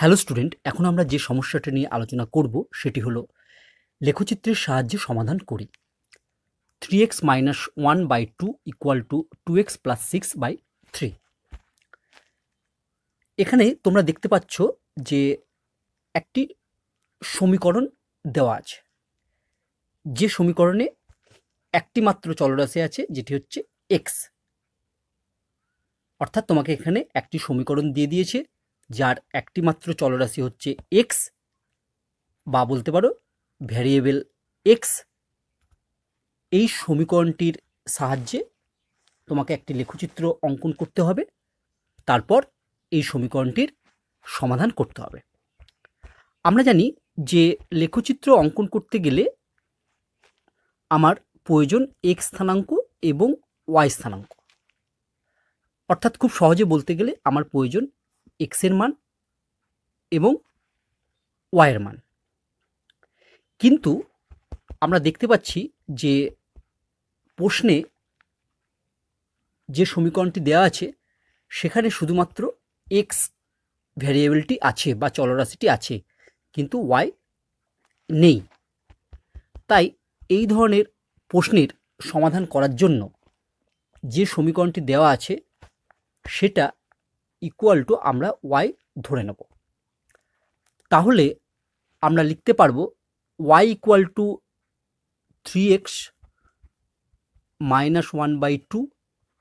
Hello student, এখন আমরা যে সমস্যাটা নিয়ে আলোচনা করব সেটি হলো লেখচিত্রের সাহায্যে সমাধান করি। 3x minus 1/2 equal to 2x plus 6/3। এখানে তোমরা দেখতে পাচ্ছ যে একটি সমীকরণ দেওয়া আছে, যে সমীকরণে একটি মাত্র চলরাশি আছে যেটি হচ্ছে x। অর্থাৎ তোমাকে এখানে একটি সমীকরণ দিয়ে দিয়েছে যার একটি মাত্র চলরাশি হচ্ছে x, বা বলতে পারো ভ্যারিয়েবল x। এই সমীকরণটির সাহায্যে তোমাকে একটি লেখচিত্র অঙ্কন করতে হবে, তারপর এই সমীকরণটির সমাধান করতে হবে। আমরা জানি যে লেখচিত্র অঙ্কন করতে গেলে আমার প্রয়োজন x স্থানাঙ্ক এবং y স্থানাঙ্ক। অর্থাৎ খুব সহজে বলতে গেলে আমার প্রয়োজন x এর মান এবং y এর মান। কিন্তু আমরা দেখতে পাচ্ছি যে প্রশ্নে যে সমীকরণটি দেওয়া আছে সেখানে শুধুমাত্র x ভ্যারিয়েবলটি আছে বা চলরাশিটি আছে, কিন্তু y নেই। তাই এই ধরনের প্রশ্নের সমাধান করার জন্য যে সমীকরণটি দেওয়া আছে সেটা ইকুয়াল টু আমরা y ধরে নেব। তাহলে আমরা লিখতে পারবো y equal two 3x minus 1/2,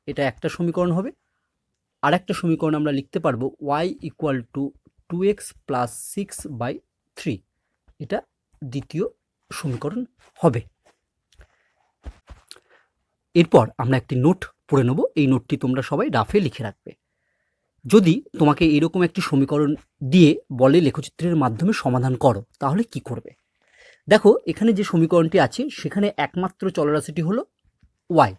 এটা একটা সমীকরণ হবে। আর একটা সমীকরণ আমরা লিখতে পারবো y equal two 2x plus 6/3, এটা দ্বিতীয় সমীকরণ হবে। এরপর আমরা একটি নোট পড়ে নেব, এই নোটটি তোমরা সবাই রাফে লিখে রাখবে। যদি তোমাকে এরকম একটি সমীকরণ দিয়ে বলে লেখচিত্রের মাধ্যমে সমাধান করো, তাহলে কি করবে? দেখো, এখানে যে সমীকরণটি আছে সেখানে একমাত্র চলরাশিটি হলো y।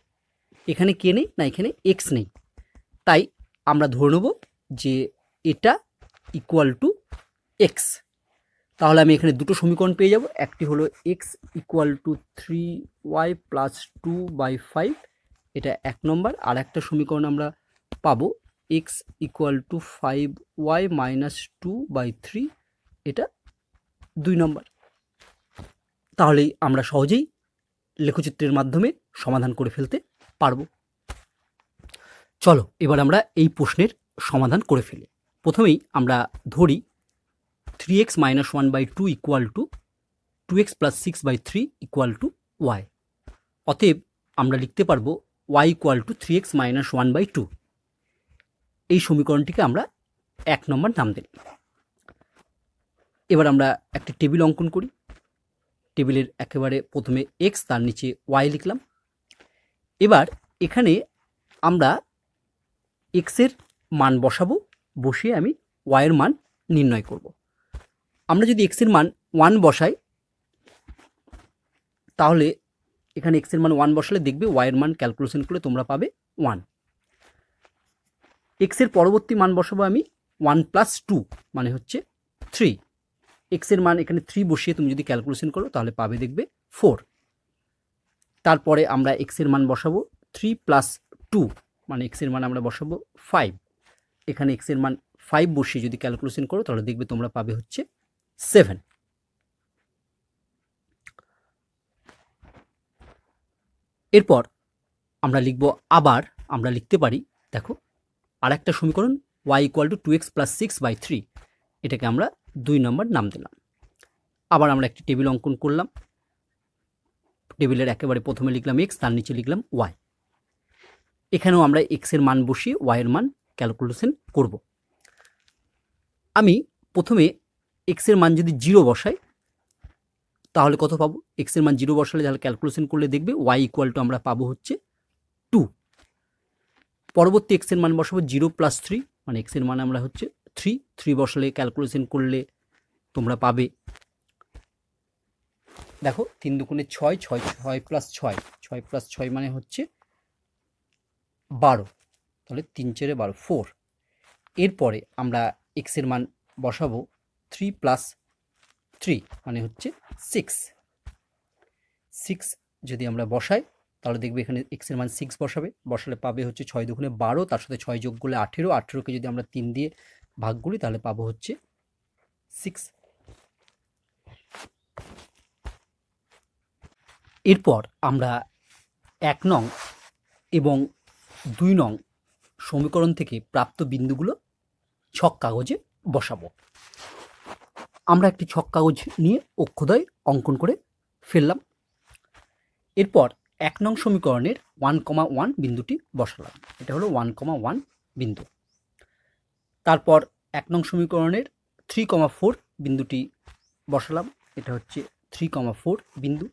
এখানে কে নেই না, এখানে x নেই। তাই আমরা ধরে নেব যে এটা ইকুয়াল টু x। তাহলে আমি এখানে দুটো সমীকরণ পেয়ে যাব, একটি হলো x equal two 3y plus 2/5, এটা এক নম্বর। আর একটা সমীকরণ আমরা পাবো x equal two 5y minus 2/3, এটা 2 নম্বর। তাহলেই আমরা সহজেই লেখচিত্রের মাধ্যমে সমাধান করে ফেলতে পারবো। চলো এবার আমরা এই প্রশ্নের সমাধান করে ফেলি। প্রথমেই আমরা ধরি 3x minus 1/2 equal to 2x plus 6/3 equal to y। অতএব আমরা লিখতে পারবো y equal two 3x minus 1/2। এই সমীকরণটিকে আমরা 1 নম্বর নাম দিই। এবার আমরা একটি টেবিল অঙ্কন করি। টেবিলের একেবারে প্রথমে x, তার নিচে y লিখলাম। এবার এখানে আমরা x এর মান বসাবো, বসিয়ে আমি y এর মান নির্ণয় করব। আমরা যদি x এর মান 1 বসাই, তাহলে এখানে x এর মান 1 বসালে দেখবে y এর মান ক্যালকুলেশন করলে তোমরা পাবে 1। x এর পরবর্তী মান বসাবো আমি 1 প্লাস 2, মানে হচ্ছে 3। x এর মান এখানে 3 বসিয়ে তুমি যদি ক্যালকুলেশন করো তাহলে পাবে দেখবে 4। তারপরে আমরা x এর মান বসাবো 3 প্লাস 2, মানে x এর মান আমরা বসাবো 5। এখানে x এর মান 5 বসিয়ে যদি ক্যালকুলেশন করো তাহলে দেখবে তোমরা পাবে হচ্ছে 7। এরপর আমরা লিখব, আবার আমরা লিখতে পারি, দেখো আর একটা সমীকরণ y equal two 2x plus 6/3, এটাকে আমরা 2 নম্বর নাম দিলাম। আবার আমরা একটি টেবিল অঙ্কন করলাম। টেবিলের একেবারে প্রথমে লিখলাম x, তার নিচে লিখলাম y। এখানেও আমরা x এর মান বসিয়ে y এর মান ক্যালকুলেশন করব। আমি প্রথমে x এর মান যদি 0 বসাই তাহলে কত পাবো? x এর মান 0 বসালে তাহলে ক্যালকুলেশন করলে দেখবে y ইকুয়াল টু আমরা পাবো হচ্ছে 2। পরবর্তী x এর মান বসাবো 0 প্লাস 3, মানে x এর মান আমরা হচ্ছে 3। 3 বসালে ক্যালকুলেশন করলে তোমরা পাবে, দেখো 3 দুগুণে 6, 6 প্লাস 6, 6 প্লাস 6 মানে হচ্ছে 12, তাহলে 3 4 12, 4। এরপরে আমরা x এর মান বসাবো 3 প্লাস 3, মানে হচ্ছে 6। 6 যদি আমরা বসাই তাহলে দেখবে এখানে x এর মান 6 বসালে পাবে হচ্ছে 6 দুগুণে 12, তার সাথে 6 যোগ করলে 18। 18কে যদি আমরা 3 দিয়ে ভাগ করি তাহলে পাবো হচ্ছে 6। এরপর আমরা 1 নং এবং 2 নং সমীকরণ থেকে প্রাপ্ত বিন্দুগুলো ছক কাগজে বসাবো। আমরা একটি ছক কাগজ নিয়ে অক্ষদ্বয় অঙ্কন করে ফেললাম। এরপর 1 নং সমীকরণের 1,1 বিন্দুটি বসালাম। এটা হলো 1,1 বিন্দু। তারপর 1 নং সমীকরণের 3,4 বিন্দুটি বসালাম। এটা হচ্ছে 3,4 বিন্দু।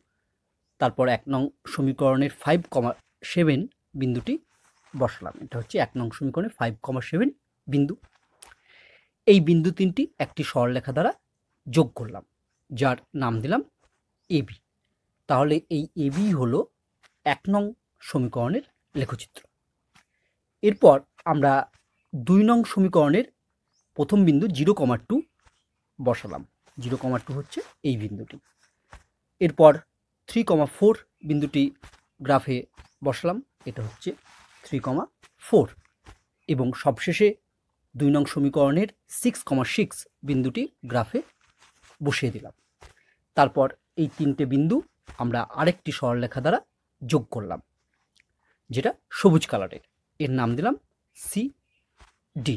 তারপর 1 নং সমীকরণের 5,7 বিন্দুটি বসালাম। এটা হচ্ছে 1 নং সমীকরণের 5,7 বিন্দু। এই বিন্দু তিনটি একটি সরলরেখা দ্বারা যোগ করলাম, যার নাম দিলাম এবি। তাহলে এই এবি হলো 1 নং সমীকরণের লেখচিত্র। এরপর আমরা 2 নং সমীকরণের প্রথম বিন্দু 0,2 বসালাম। 0,2 হচ্ছে এই বিন্দুটি। এরপর 3,4 বিন্দুটি গ্রাফে বসালাম। এটা হচ্ছে 3,4 এবং সবশেষে 2 নং সমীকরণের 6,6 বিন্দুটি গ্রাফে বসিয়ে দিলাম। তারপর এই তিনটে বিন্দু আমরা আরেকটি সরলরেখা দ্বারা যোগ করলাম, যেটা সবুজ কালারের। এর নাম দিলাম সিডি।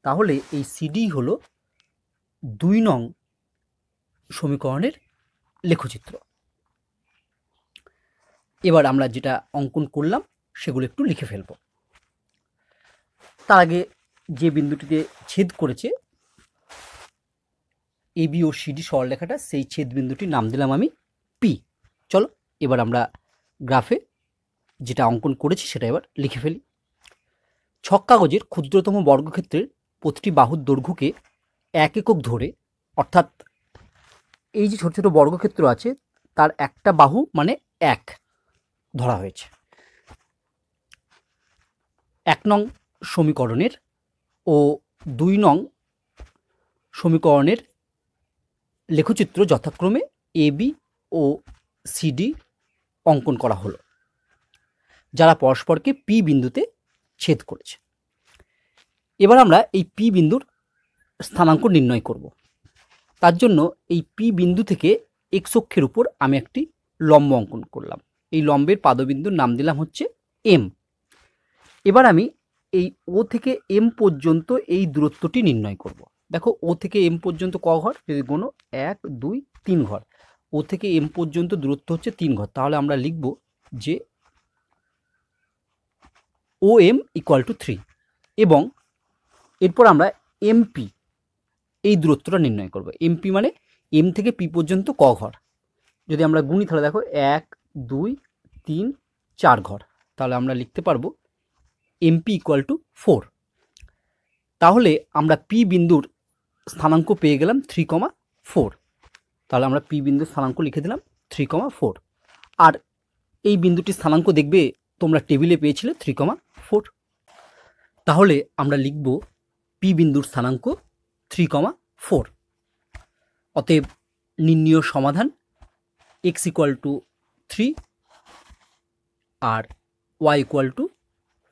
তাহলে এই সিডি হলো 2 নং সমীকরণের লেখচিত্র। এবার আমরা যেটা অঙ্কন করলাম সেগুলো একটু লিখে ফেলব। তার আগে যে বিন্দুটিতে ছেদ করেছে এবি ও সিডি সরলরেখাটা, সেই ছেদ বিন্দুটির নাম দিলাম আমি পি। চলো এবার আমরা গ্রাফে যেটা অঙ্কন করেছি সেটা এবার লিখে ফেলি। ছক কাগজের ক্ষুদ্রতম বর্গক্ষেত্রের প্রতিটি বাহুর দৈর্ঘ্যকে 1 একক ধরে, অর্থাৎ এই যে ছোট ছোট বর্গক্ষেত্র আছে তার একটা বাহু মানে 1 ধরা হয়েছে। 1 নং সমীকরণের ও 2 নং সমীকরণের লেখচিত্র যথাক্রমে এবি ও সিডি অঙ্কন করা হলো, যারা পরস্পরকে পি বিন্দুতে ছেদ করেছে। এবার আমরা এই পি বিন্দুর স্থানাঙ্ক নির্ণয় করব। তার জন্য এই পি বিন্দু থেকে এক্স অক্ষের উপর আমি একটি লম্ব অঙ্কন করলাম। এই লম্বের পাদবিন্দুর নাম দিলাম হচ্ছে এম। এবার আমি এই ও থেকে এম পর্যন্ত এই দূরত্বটি নির্ণয় করব। দেখো ও থেকে এম পর্যন্ত ক ঘর, যদি কোনো 1 2 3 ঘর। ও থেকে এম পর্যন্ত দূরত্ব হচ্ছে 3 ঘর। তাহলে আমরা লিখব যে ও এম ইকুয়াল টু 3 এবং এরপর আমরা এমপি এই দূরত্বটা নির্ণয় করব। এমপি মানে এম থেকে পি পর্যন্ত ক ঘর। যদি আমরা গুণি তাহলে দেখো 1 2 3 4 ঘর। তাহলে আমরা লিখতে পারবো এমপি ইকুয়াল টু 4। তাহলে আমরা পি বিন্দুর স্থানাঙ্ক পেয়ে গেলাম 3,4। তাহলে আমরা পি বিন্দুর স্থানাঙ্ক লিখে দিলাম 3,4। আর এই বিন্দুটির স্থানাঙ্ক দেখবে তোমরা টেবিলে পেয়েছিলে 3,4। তাহলে আমরা লিখব পি বিন্দুর স্থানাঙ্ক 3,4। অতএব নির্ণীয় সমাধান x ইকুয়াল টু 3 আর y ইকুয়াল টু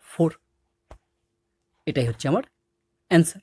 4। এটাই হচ্ছে আমার অ্যান্সার।